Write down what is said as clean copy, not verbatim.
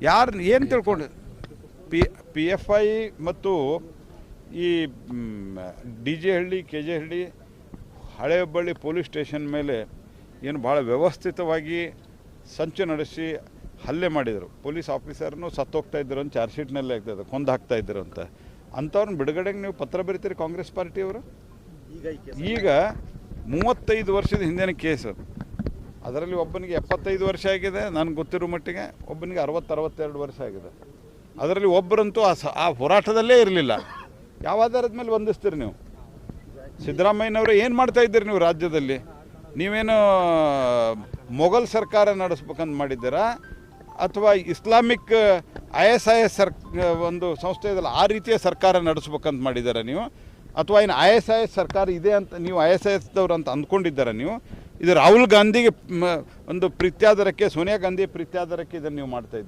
ಯಾರು ಏನು ತಿಳ್ಕೊಂಡು ಪಿ ಎಫ್ ಐ ಮತ್ತು ಈ ಡಿ ಜೆ ಹಳ್ಳಿ ಕೆ ಜೆ ಹಳ್ಳಿ ಹಳೆ ಹುಬ್ಬಳ್ಳಿ ಪೊಲೀಸ್ ಸ್ಟೇಷನ್ ಮೇಲೆ ಏನು ಭಾಳ ವ್ಯವಸ್ಥಿತವಾಗಿ ಸಂಚು ನಡೆಸಿ ಹಲ್ಲೆ ಮಾಡಿದರು. ಪೊಲೀಸ್ ಆಫೀಸರ್ನು ಸತ್ತೋಗ್ತಾ ಇದ್ರು ಅಂತ ಚಾರ್ಜ್ ಶೀಟ್ನಲ್ಲೇ ಆಗ್ತದೆ, ಕೊಂದು ಹಾಕ್ತಾ ಇದ್ರು ಅಂತ. ಅಂಥವ್ರನ್ನ ಬಿಡುಗಡೆಗೆ ನೀವು ಪತ್ರ ಬರೀತೀರಿ ಕಾಂಗ್ರೆಸ್ ಪಾರ್ಟಿಯವರು? ಈಗ 35 ವರ್ಷದ ಹಿಂದಿನ ಕೇಸು, ಅದರಲ್ಲಿ ಒಬ್ಬನಿಗೆ 75 ವರ್ಷ ಆಗಿದೆ ನನಗೆ ಗೊತ್ತಿರೋ ಮಟ್ಟಿಗೆ, ಒಬ್ಬನಿಗೆ 60-62 ವರ್ಷ ಆಗಿದೆ. ಅದರಲ್ಲಿ ಒಬ್ಬರಂತೂ ಆ ಹೋರಾಟದಲ್ಲೇ ಇರಲಿಲ್ಲ. ಯಾವ ಆಧಾರದ ಮೇಲೆ ಬಂಧಿಸ್ತೀರಿ ನೀವು? ಸಿದ್ದರಾಮಯ್ಯನವರು ಏನು ಮಾಡ್ತಾ ಇದ್ದೀರಿ ನೀವು ರಾಜ್ಯದಲ್ಲಿ? ನೀವೇನು ಮೊಘಲ್ ಸರ್ಕಾರ ನಡೆಸ್ಬೇಕಂತ ಮಾಡಿದ್ದೀರಾ ಅಥವಾ ಇಸ್ಲಾಮಿಕ್ ISIS ಒಂದು ಸಂಸ್ಥೆ ಇದಲ್ಲ ಆ ರೀತಿಯ ಸರ್ಕಾರ ನಡೆಸ್ಬೇಕಂತ ಮಾಡಿದ್ದೀರಾ ನೀವು? ಅಥವಾ ಏನು ISIS ಸರ್ಕಾರ ಇದೆ ಅಂತ ನೀವು ISISದವ್ರು ಅಂತ ಅಂದ್ಕೊಂಡಿದ್ದಾರಾ ನೀವು? ಇದು ರಾಹುಲ್ ಗಾಂಧಿಗೆ ಒಂದು ಪ್ರೀತ್ಯಾದರಕ್ಕೆ, ಸೋನಿಯಾ ಗಾಂಧಿ ಪ್ರೀತ್ಯಾದರಕ್ಕೆ ಇದನ್ನು ನೀವು ಮಾಡ್ತಾ ಇದ್ದೀರಾ?